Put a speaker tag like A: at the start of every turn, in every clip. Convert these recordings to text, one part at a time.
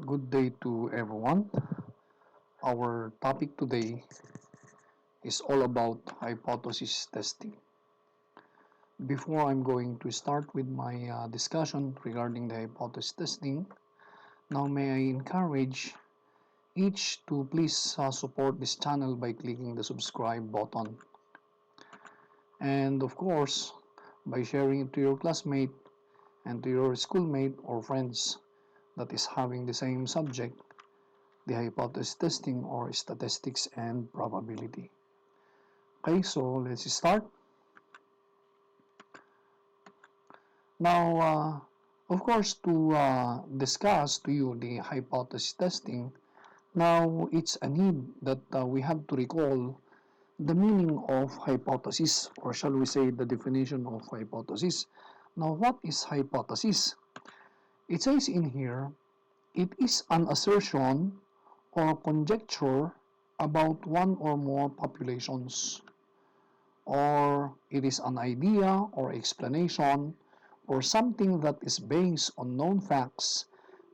A: Good day to everyone. Our topic today is all about hypothesis testing. Before I'm going to start with my discussion regarding the hypothesis testing, now may I encourage each to please support this channel by clicking the subscribe button. And of course, by sharing it to your classmate and to your schoolmate or friends that is having the same subject, the hypothesis testing or statistics and probability. Okay, so let's start. Now, of course, to discuss to you the hypothesis testing, now it's a need that we have to recall the meaning of hypothesis, or shall we say the definition of hypothesis. Now, what is hypothesis? It says in here, it is an assertion or conjecture about one or more populations, or it is an idea or explanation or something that is based on known facts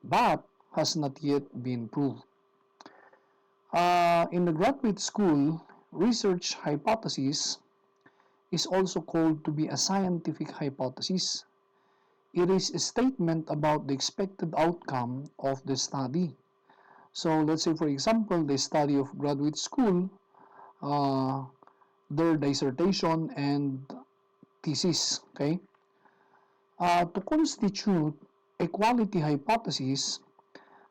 A: but has not yet been proved. In the graduate school, research hypothesis is also called to be a scientific hypothesis. It is a statement about the expected outcome of the study. So let's say, for example, the study of graduate school, uh, their dissertation and thesis. Okay, to constitute a quality hypothesis,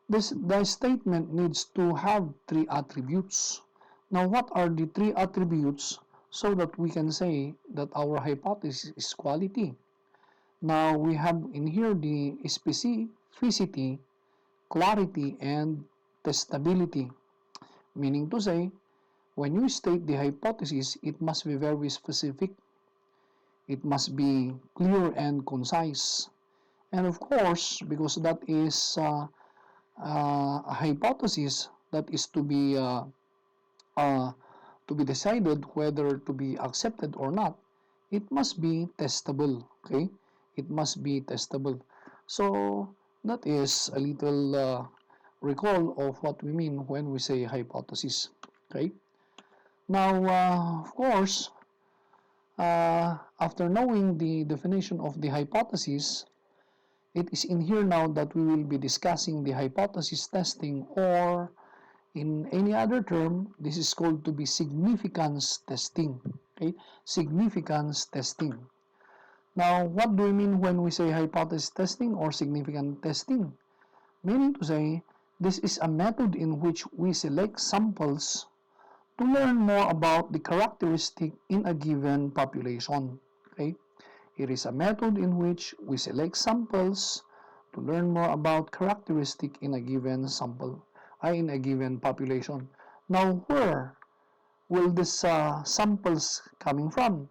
A: the statement needs to have three attributes. Now, what are the three attributes so that we can say that our hypothesis is quality? Now, we have in here the specificity, clarity, and testability. Meaning to say, when you state the hypothesis, it must be very specific. It must be clear and concise. And of course, because that is a hypothesis that is uh, to be decided whether to be accepted or not, it must be testable. Okay, it must be testable. So that is a little recall of what we mean when we say hypothesis. Okay. Now, of course, after knowing the definition of the hypothesis, it is in here now that we will be discussing the hypothesis testing, or in any other term, this is called to be significance testing. Okay, significance testing. Now, what do we mean when we say hypothesis testing or significant testing? Meaning to say, this is a method in which we select samples to learn more about the characteristic in a given population. Okay? It is a method in which we select samples to learn more about characteristic in a given in a given population. Now, where will these samples coming from?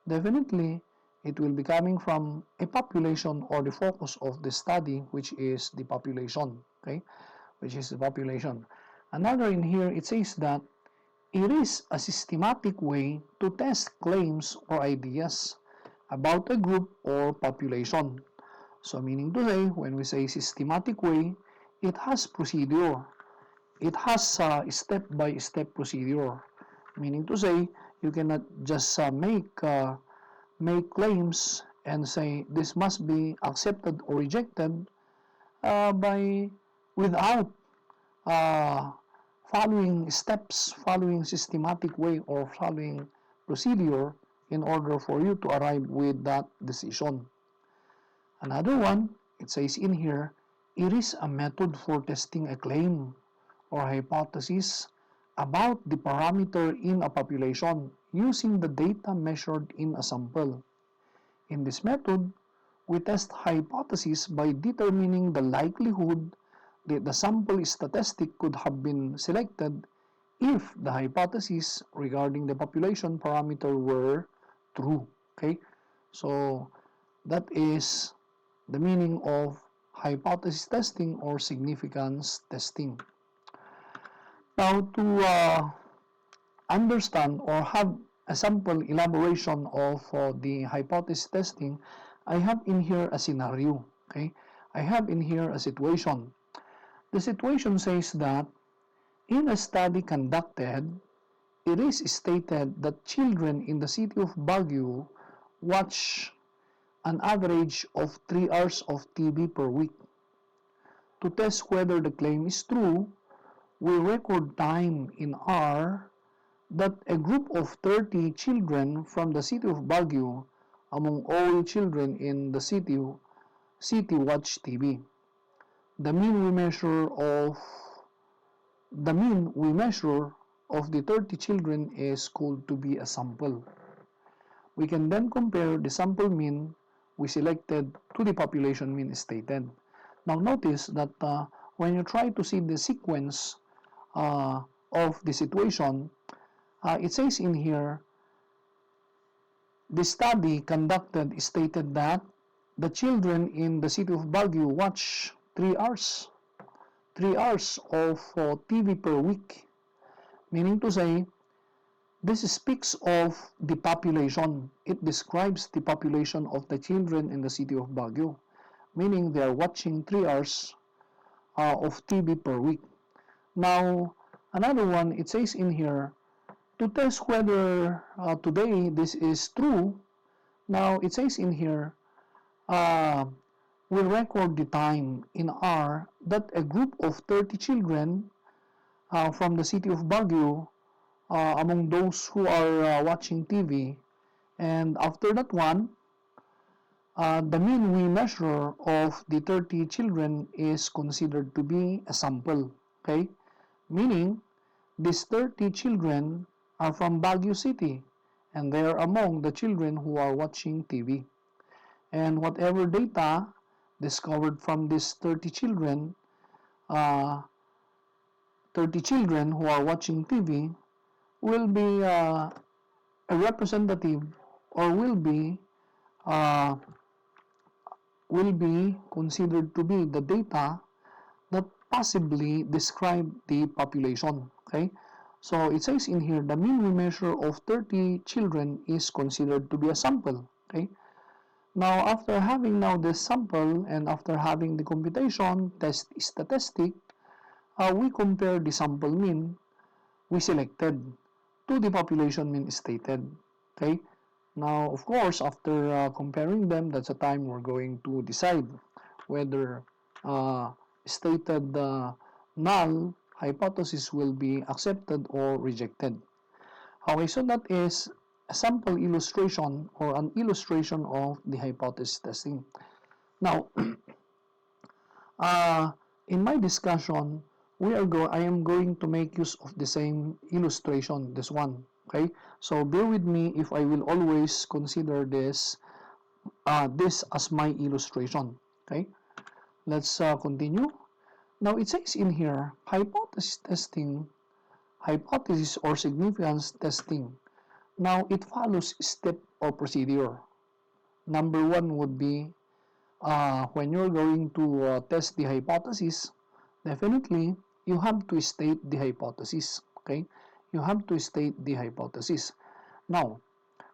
A: Definitely, it will be coming from a population or the focus of the study, which is the population. Okay, which is the population. Another in here, it says that it is a systematic way to test claims or ideas about a group or population. So meaning to say, when we say systematic way, it has procedure. It has a step-by-step procedure. Meaning to say, you cannot just make claims and say this must be accepted or rejected by without uh, following steps, following systematic way, or following procedure in order for you to arrive with that decision. Another one, it says in here, it is a method for testing a claim or hypothesis about the parameter in a population using the data measured in a sample. In this method, we test hypotheses by determining the likelihood that the sample statistic could have been selected if the hypothesis regarding the population parameter were true. Okay, so that is the meaning of hypothesis testing or significance testing. Now, to understand or have a sample elaboration of the hypothesis testing, I have in here a scenario. Okay, I have in here a situation. The situation says that in a study conducted, it is stated that children in the city of Baguio watch an average of 3 hours of TV per week. To test whether the claim is true, we record time in hour that a group of 30 children from the city of Baguio, among all children in the city watch TV. The mean we measure of the 30 children is called to be a sample. We can then compare the sample mean we selected to the population mean stated. Now notice that when you try to see the sequence of the situation, it says in here, the study conducted stated that the children in the city of Baguio watch 3 hours of TV per week, meaning to say, this speaks of the population. It describes the population of the children in the city of Baguio, meaning they are watching 3 hours of TV per week. Now, another one, it says in here, to test whether today this is true, now it says in here, we record the time in hour that a group of 30 children from the city of Baguio, among those who are watching TV, and after that one, the mean we measure of the 30 children is considered to be a sample, okay? Meaning, these 30 children are from Baguio City, and they are among the children who are watching TV. And whatever data discovered from these 30 children who are watching TV will be a representative, or uh, will be considered to be the data that possibly describe the population. Okay, so it says in here the mean we measure of 30 children is considered to be a sample. Okay, now after having now this sample and after having the computation test statistic, we compare the sample mean we selected to the population mean stated. Okay, now of course after comparing them, that's a time we're going to decide whether stated null hypothesis will be accepted or rejected. Okay, so that is a sample illustration or an illustration of the hypothesis testing. Now, in my discussion, I am going to make use of the same illustration, this one. Okay, so bear with me if I will always consider this as my illustration. Okay, let's continue. Now it says in here, hypothesis or significance testing. Now it follows step or procedure. Number one would be when you're going to test the hypothesis, definitely you have to state the hypothesis. Okay, you have to state the hypothesis. Now,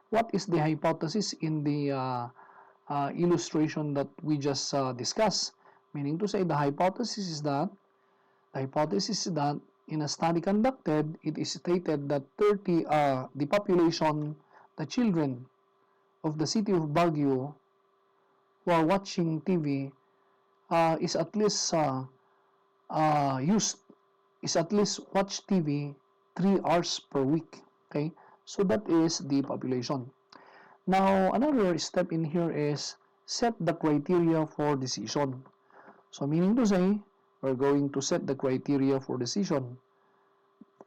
A: what is the hypothesis in the illustration that we just discussed? Meaning to say, the hypothesis is that in a study conducted, it is stated that the population, the children of the city of Baguio who are watching TV is at least watch TV 3 hours per week. Okay, so that is the population. Now another step in here is set the criteria for decision. So meaning to say, we're going to set the criteria for decision.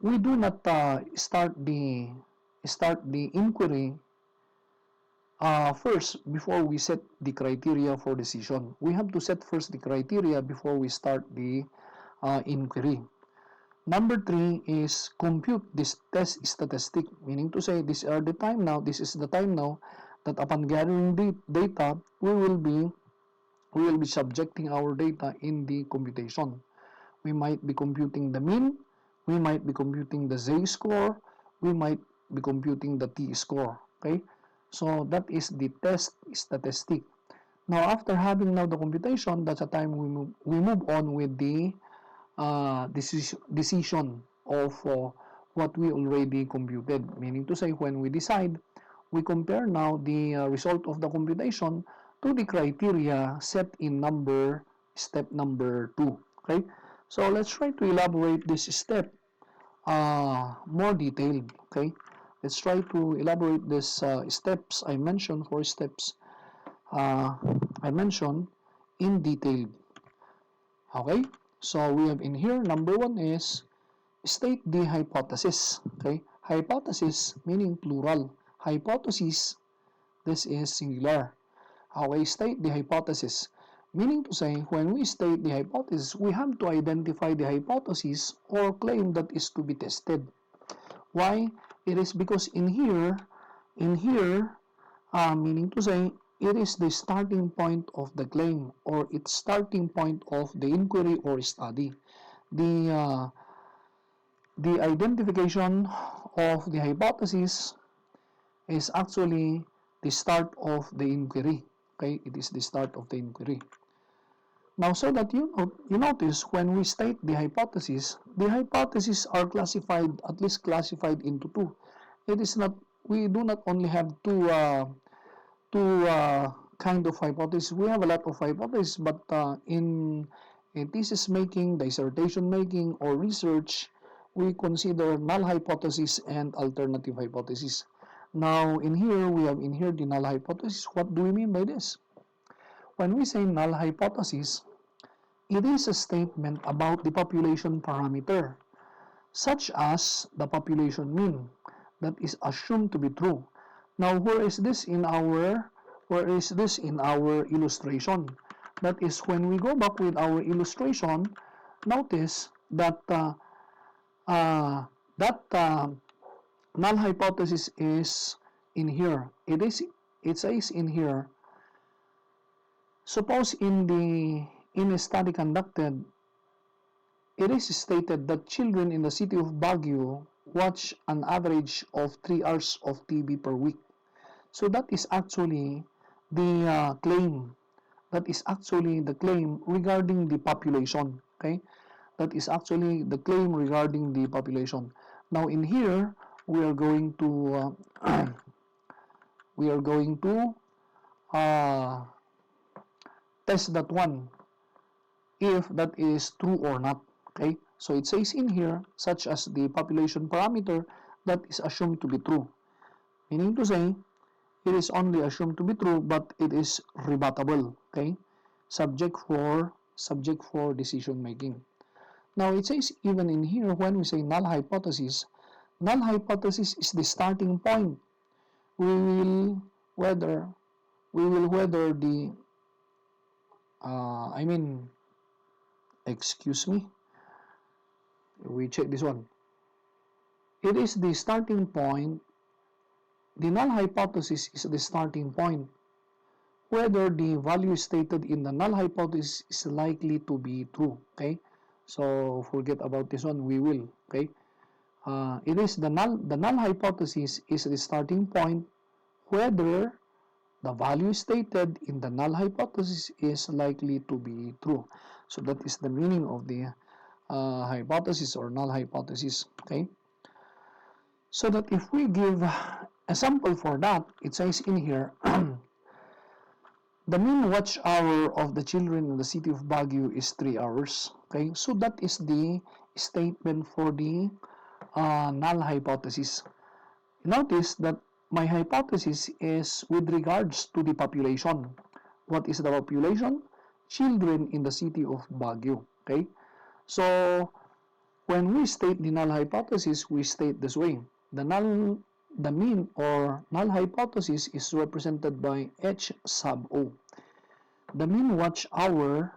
A: We do not start the inquiry first before we set the criteria for decision. We have to set first the criteria before we start the inquiry. Number 3 is compute this test statistic, meaning to say this is the time now that upon gathering the data, we will be subjecting our data in the computation. We might be computing the mean, we might be computing the z-score, we might be computing the t-score. Okay, so that is the test statistic. Now after having now the computation, that's a time we move on with the decision of what we already computed. Meaning to say, when we decide, we compare now the result of the computation to the criteria set in step number 2. Okay, so let's try to elaborate this step more detailed. Okay, let's try to elaborate this steps I mentioned, 4 steps uh, I mentioned in detail. Okay, so we have in here, number 1 is state the hypothesis. Okay, hypothesis meaning plural, hypothesis, this is singular. Okay, state the hypothesis, meaning to say, when we state the hypothesis, we have to identify the hypothesis or claim that is to be tested. Why? It is because in here, meaning to say, it is the starting point of the claim, or its starting point of the inquiry or study. The the identification of the hypothesis is actually the start of the inquiry. Okay, it is the start of the inquiry. Now, so that you notice, when we state the hypotheses are classified, at least classified into two. It is not, we do not only have two kind of hypothesis. We have a lot of hypotheses, but in thesis making, dissertation making, or research, we consider null hypothesis and alternative hypothesis. Now, in here, we have in here the null hypothesis. What do we mean by this? When we say null hypothesis, it is a statement about the population parameter, such as the population mean, that is assumed to be true. Now, where is this in our illustration? That is, when we go back with our illustration, notice that that null hypothesis is in here. It says in here, suppose in a study conducted, it is stated that children in the city of Baguio watch an average of 3 hours of TV per week. So that is actually the claim. That is actually the claim regarding the population. Okay, that is actually the claim regarding the population. Now, in here, we are going to we are going to uh, test that one, if that is true or not. Okay, so it says in here, such as the population parameter, that is assumed to be true. Meaning to say, it is only assumed to be true, but it is rebuttable. Okay, subject for decision making. Now, it says even in here, when we say null hypothesis is the starting point. We will whether the I mean, excuse me, we check this one. It is the starting point. The null hypothesis is the starting point, whether the value stated in the null hypothesis is likely to be true. Okay, so forget about this one, we will. Okay, it is the null hypothesis is the starting point, whether the value stated in the null hypothesis is likely to be true. So that is the meaning of the hypothesis or null hypothesis. Okay, so that if we give a sample for that, it says in here, the mean watch hour of the children in the city of Baguio is 3 hours. Okay, so that is the statement for the null hypothesis. Notice that my hypothesis is with regards to the population. What is the population? Children in the city of Baguio. Okay, so when we state the null hypothesis, we state this way. The mean or null hypothesis is represented by H sub O. The mean watch hour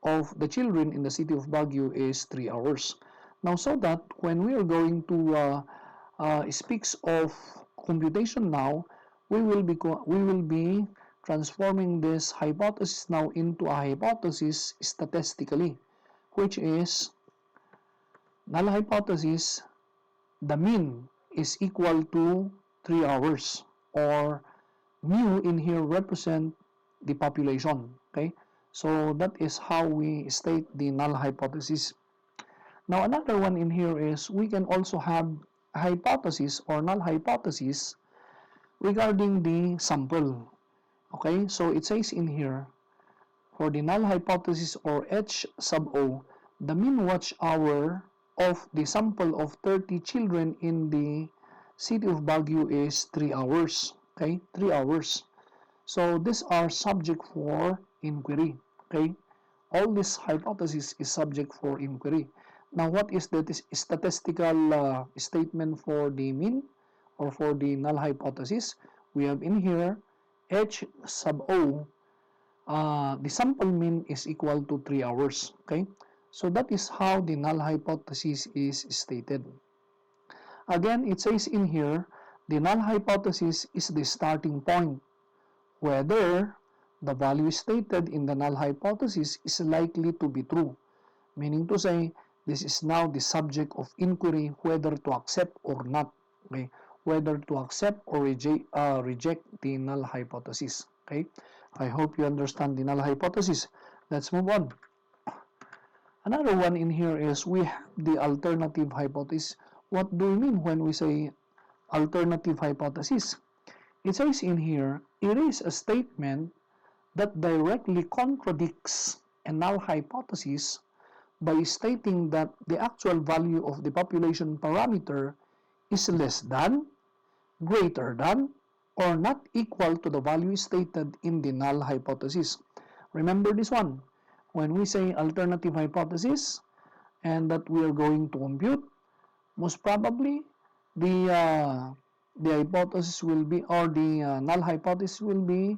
A: of the children in the city of Baguio is 3 hours. Now, so that when we are going to speaks of computation now, we will be transforming this hypothesis now into a hypothesis statistically, which is null hypothesis, the mean is equal to 3 hours, or mu in here represent the population. Okay, so that is how we state the null hypothesis. Now another one in here is we can also have a hypothesis or null hypothesis regarding the sample. Okay, so it says in here, for the null hypothesis or H sub O, the mean watch hour of the sample of 30 children in the city of Baguio is 3 hours. Okay, 3 hours. So these are subject for inquiry. Okay, all this hypothesis is subject for inquiry. Now, what is the statistical statement for the mean or for the null hypothesis? We have in here H sub O, the sample mean is equal to 3 hours. Okay, so that is how the null hypothesis is stated. Again, it says in here, the null hypothesis is the starting point, whether the value stated in the null hypothesis is likely to be true, meaning to say, this is now the subject of inquiry whether to accept or not, okay? Whether to accept or reject the null hypothesis, okay? I hope you understand the null hypothesis. Let's move on. Another one in here is we have the alternative hypothesis. What do we mean when we say alternative hypothesis? It says in here, it is a statement that directly contradicts a null hypothesis by stating that the actual value of the population parameter is less than, greater than, or not equal to the value stated in the null hypothesis. Remember this one. When we say alternative hypothesis and that we are going to compute, most probably the hypothesis will be, or the null hypothesis will be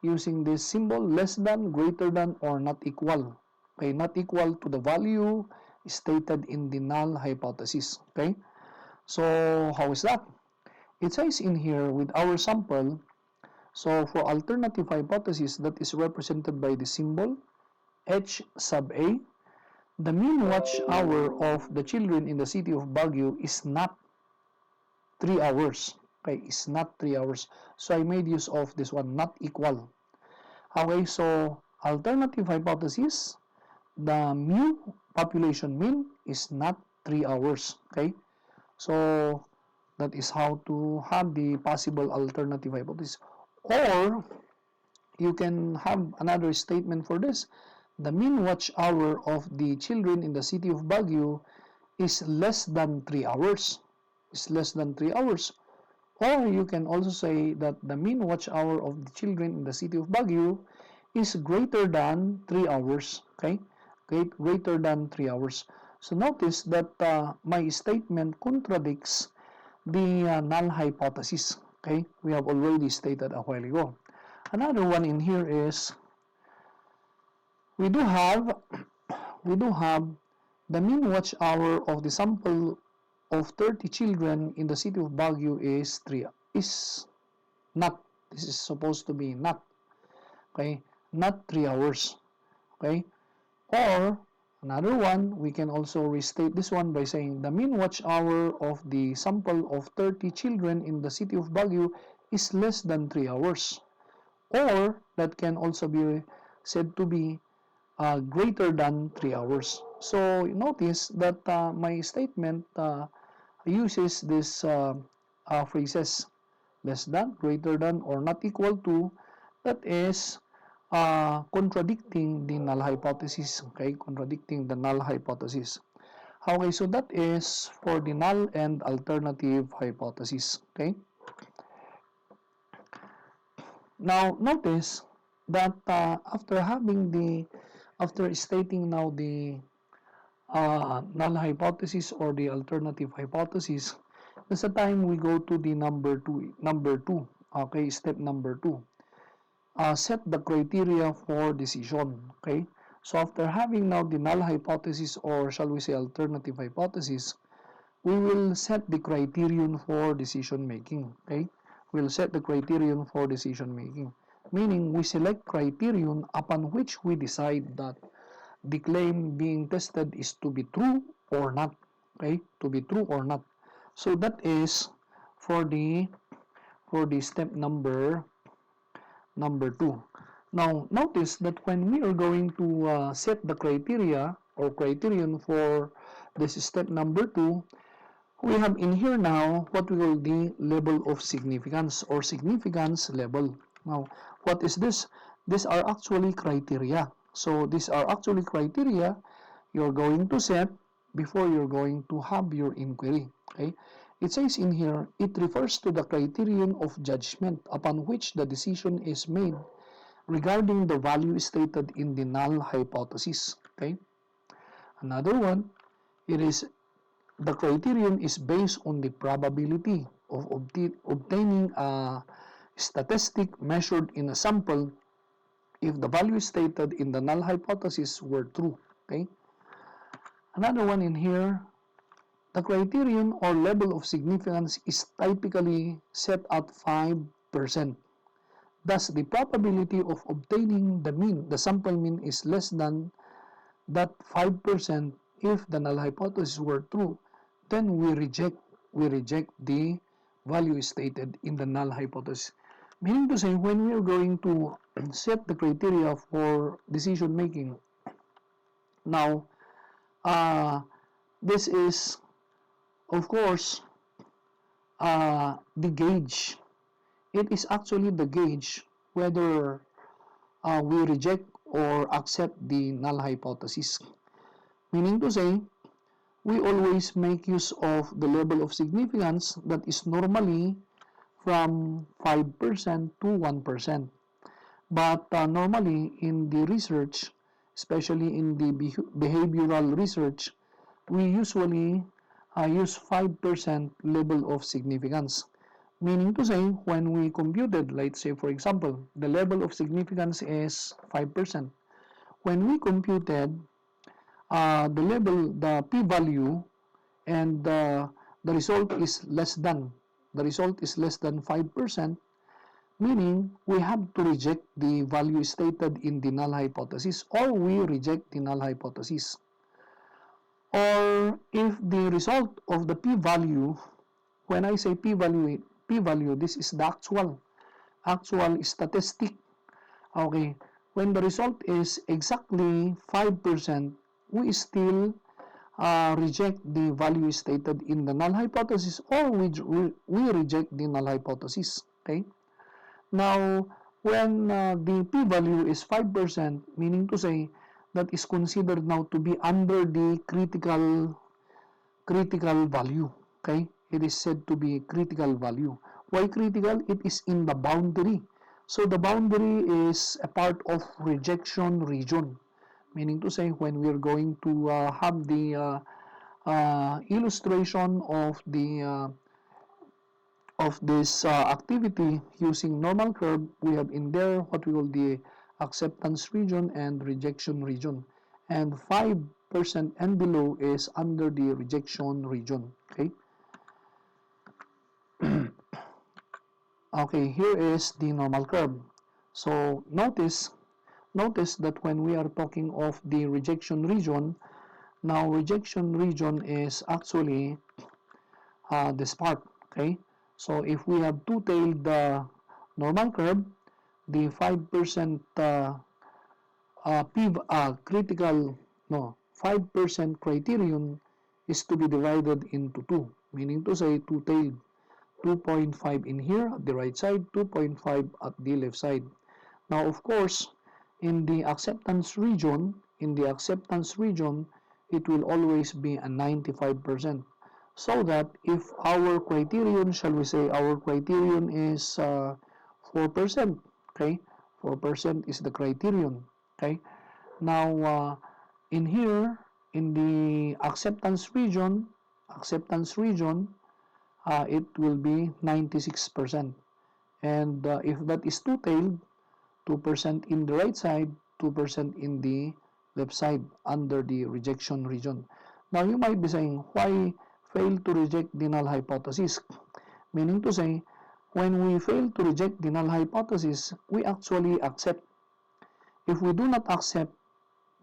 A: using this symbol less than, greater than, or not equal. Okay, not equal to the value stated in the null hypothesis. Okay, so how is that? It says in here with our sample, so for alternative hypothesis that is represented by the symbol H sub A, the mean watch hour of the children in the city of Baguio is not 3 hours. Okay, is not 3 hours. So I made use of this one, not equal. Okay, so alternative hypothesis, the population mean is not 3 hours. Okay, so that is how to have the possible alternative hypothesis. Or you can have another statement for this. The mean watch hour of the children in the city of Baguio is less than 3 hours. Is less than 3 hours. Or you can also say that the mean watch hour of the children in the city of Baguio is greater than 3 hours. Okay? Greater than 3 hours. So notice that my statement contradicts the null hypothesis. Okay? We have already stated a while ago. Another one in here is we do have the mean watch hour of the sample of 30 children in the city of Baguio is not, this is supposed to be not, okay, not 3 hours, okay. Or another one, we can also restate this one by saying the mean watch hour of the sample of 30 children in the city of Baguio is less than 3 hours. Or that can also be said to be greater than 3 hours. So notice that my statement uses this phrases less than, greater than, or not equal to, that is contradicting the null hypothesis. Okay, contradicting the null hypothesis. Okay, so that is for the null and alternative hypothesis. Okay. Now notice that after stating now the null hypothesis or the alternative hypothesis, that's the time we go to the number two. Okay, step number 2. Set the criteria for decision. Okay, so after having now the null hypothesis, or shall we say alternative hypothesis, we will set the criterion for decision making. Okay, we'll set the criterion for decision making, meaning we select criterion upon which we decide that the claim being tested is to be true or not. Okay, to be true or not. So that is for the step number 2. Now notice that when we are going to set the criteria or criterion for This is step number 2. We have in here now what we call the level of significance or significance level. Now, what is this? These are actually criteria. So, these are actually criteria you're going to set before you're going to have your inquiry. Okay? It says in here, it refers to the criterion of judgment upon which the decision is made regarding the value stated in the null hypothesis. Okay? Another one, it is the criterion is based on the probability of obtaining a statistic measured in a sample if the value stated in the null hypothesis were true. Okay? Another one in here, the criterion or level of significance is typically set at 5%. Thus, the probability of obtaining the sample mean is less than that 5%. If the null hypothesis were true, then we reject the value stated in the null hypothesis. Meaning to say, when we are going to set the criteria for decision making, now, this is, of course, the gauge. It is actually the gauge whether we reject or accept the null hypothesis. Meaning to say, we always make use of the level of significance that is normally from 5% to 1%. But normally in the research, especially in the behavioral research, we usually use 5% level of significance. Meaning to say, when we computed, let's say for example, the level of significance is 5%. When we computed the p-value, and the result is less than 5%, meaning we have to reject the value stated in the null hypothesis, or we reject the null hypothesis. Or if the result of the p-value, when I say p-value, this is the actual statistic. Okay, when the result is exactly 5%, we still reject the value stated in the null hypothesis, or we reject the null hypothesis. Okay. Now, when the p-value is 5%, meaning to say that is considered now to be under the critical value. Okay, it is said to be critical value. Why critical? It is in the boundary. So the boundary is a part of rejection region. Meaning to say, when we are going to have the illustration of this activity using normal curve, we have in there what we call the acceptance region and rejection region, and 5% and below is under the rejection region. Okay. Okay, here is the normal curve. So notice that when we are talking of the rejection region, now rejection region is actually this part. Okay, so if we have two-tailed normal curve, the 5% critical, no, 5% criterion is to be divided into two, meaning to say two-tailed, 2.5 in here at the right side, 2.5 at the left side. Now, of course, in the acceptance region, it will always be a 95%. So that if our criterion, shall we say, our criterion is 4%, okay, 4% is the criterion, okay. Now, in here, in the acceptance region, it will be 96%. And if that is two-tailed, 2% in the right side, 2% in the left side under the rejection region. Now, you might be saying, why fail to reject the null hypothesis? Meaning to say, when we fail to reject the null hypothesis, we actually accept. If we do not accept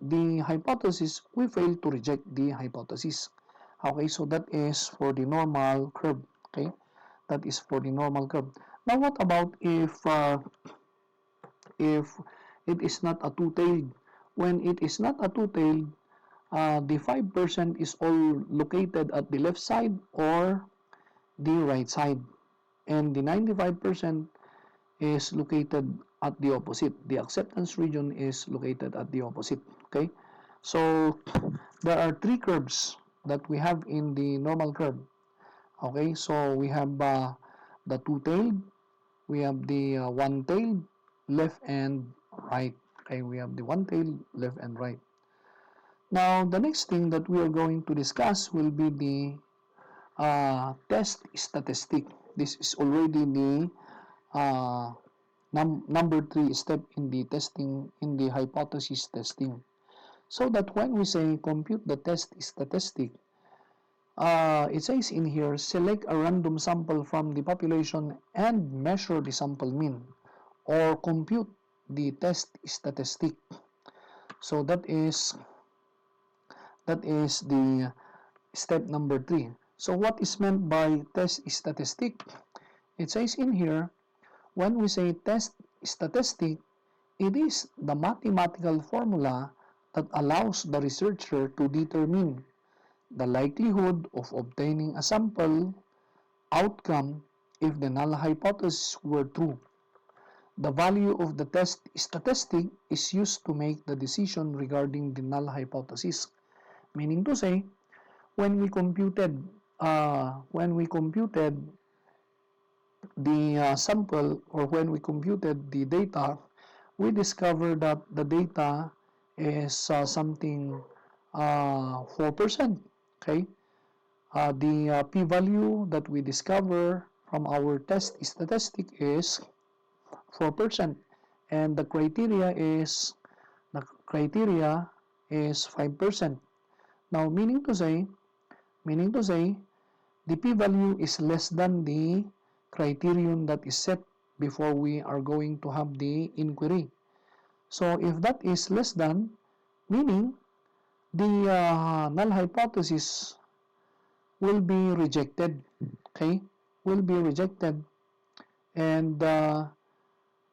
A: the hypothesis, we fail to reject the hypothesis. Okay, so that is for the normal curve. Okay, that is for the normal curve. Now, what about if it is not a two-tailed? When it is not a two-tailed, the 5% is all located at the left side or the right side, and the 95% is located at the opposite. The acceptance region is located at the opposite. Okay, so there are three curves that we have in the normal curve. Okay, so we have the two-tailed, we have the one-tailed, left and right. Okay, we have the one-tailed, left and right. Now, the next thing that we are going to discuss will be the test statistic. This is already the uh, number 3 step in the testing, in the hypothesis testing. So that when we say compute the test statistic, it says in here, select a random sample from the population and measure the sample mean, or compute the test statistic. So that is the step number 3. So what is meant by test statistic? It says in here, when we say test statistic, it is the mathematical formula that allows the researcher to determine the likelihood of obtaining a sample outcome if the null hypothesis were true. The value of the test statistic is used to make the decision regarding the null hypothesis. Meaning to say, when we computed the sample, or when we computed the data, we discovered that the data is something 4%. Okay, the p-value that we discover from our test statistic is 4%, and the criteria is 5%. Now, meaning to say, the p-value is less than the criterion that is set before we are going to have the inquiry. So if that is less than, meaning the null hypothesis will be rejected. Okay, will be rejected, and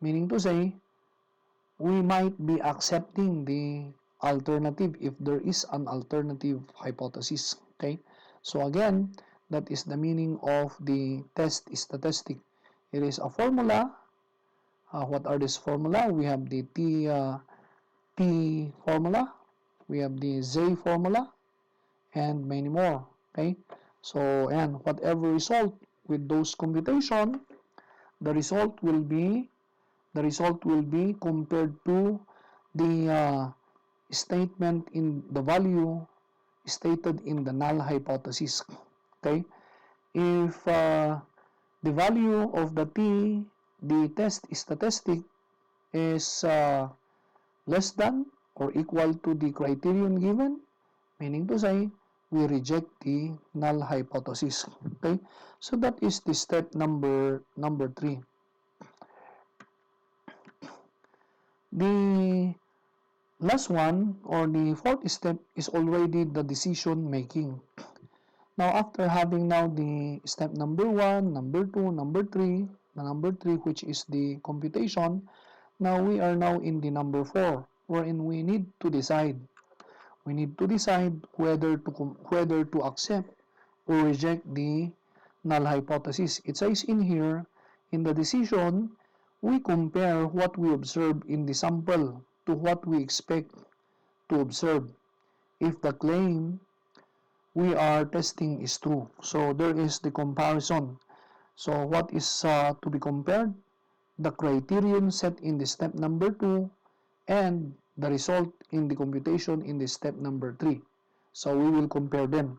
A: meaning to say, we might be accepting the alternative if there is an alternative hypothesis. Okay, so again, that is the meaning of the test statistic. It is a formula. What are this formula? We have the T formula, we have the Z formula, and many more. Okay, so and whatever result with those computation, the result will be compared to the statement in the value stated in the null hypothesis. Okay, if the value of the test statistic is less than or equal to the criterion given, meaning to say, we reject the null hypothesis. Okay, so that is the step number 3. The last one, or the fourth step, is already the decision making. Now, after having now the step number 1, number 2, number 3, the number 3, which is the computation, now we are now in the number 4, wherein we need to decide. We need to decide whether to accept or reject the null hypothesis. It says in here, in the decision, we compare what we observe in the sample to what we expect to observe if the claim we are testing is true. So there is the comparison. So what is to be compared? The criterion set in the step number 2 and the result in the computation in the step number 3. So we will compare them.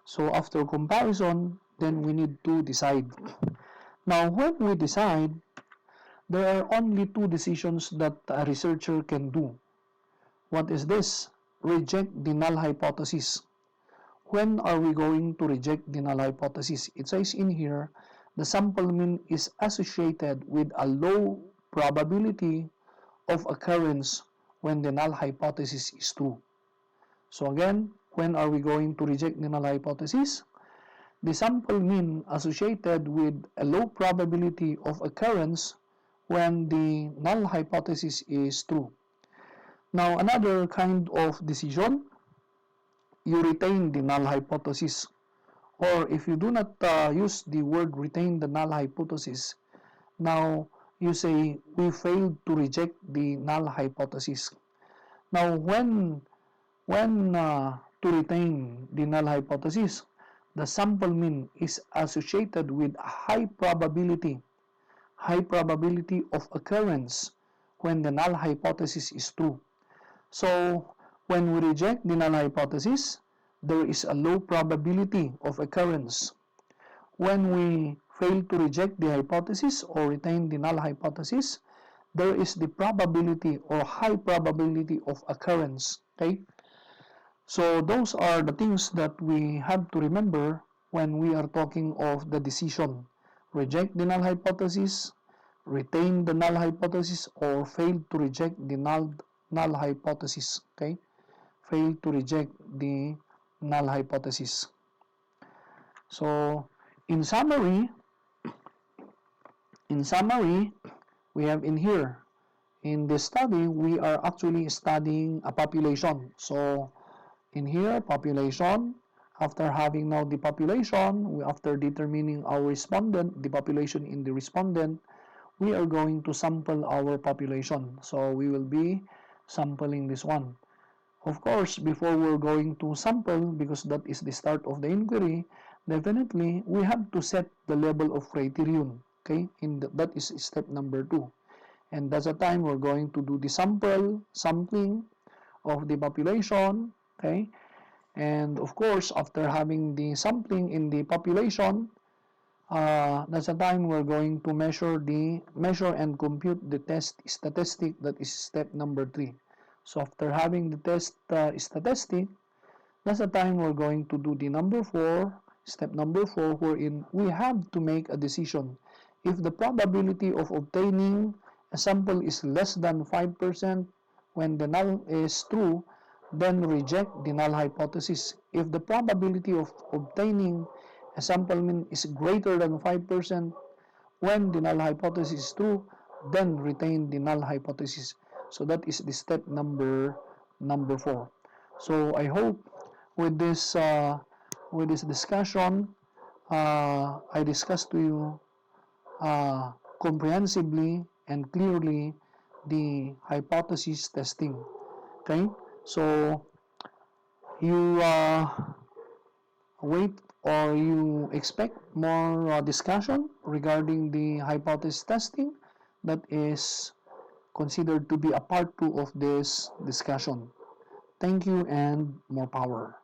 A: So after comparison, then we need to decide. Now, when we decide, there are only two decisions that a researcher can do. What is this? Reject the null hypothesis. When are we going to reject the null hypothesis? It says in here, the sample mean is associated with a low probability of occurrence when the null hypothesis is true. So again, when are we going to reject the null hypothesis? The sample mean associated with a low probability of occurrence when the null hypothesis is true. Now, another kind of decision you retain the null hypothesis. Or if you do not use the word retain the null hypothesis, now you say we failed to reject the null hypothesis. Now when to retain the null hypothesis, the sample mean is associated with high probability of occurrence when the null hypothesis is true. So when we reject the null hypothesis, there is a low probability of occurrence. When we fail to reject the hypothesis or retain the null hypothesis, there is the probability or high probability of occurrence. Okay? So those are the things that we have to remember when we are talking of the decision. Reject the null hypothesis, retain the null hypothesis, or fail to reject the null hypothesis. Okay? Fail to reject the null hypothesis. So in summary, we have in here, in this study, we are actually studying a population. So in here, population, after having now the population, after determining our respondent, the population in the respondent, we are going to sample our population. So we will be sampling this one. Of course, before we're going to sample, because that is the start of the inquiry, definitely we have to set the level of criterion. Okay, that is step number 2. And that's the time we're going to do the sampling of the population. Okay, and of course, after having the sampling in the population, that's the time we're going to measure and compute the test statistic. That is step number 3. So after having the test statistic, that's the time we're going to do the number 4, step number 4, wherein we have to make a decision. If the probability of obtaining a sample is less than 5% when the null is true, then reject the null hypothesis. If the probability of obtaining a sample mean is greater than 5% when the null hypothesis is true, then retain the null hypothesis. So that is the step number 4. So I hope with this discussion, I discussed to you comprehensively and clearly the hypothesis testing. Okay, so you wait or you expect more discussion regarding the hypothesis testing. That is considered to be a part 2 of this discussion. Thank you and more power.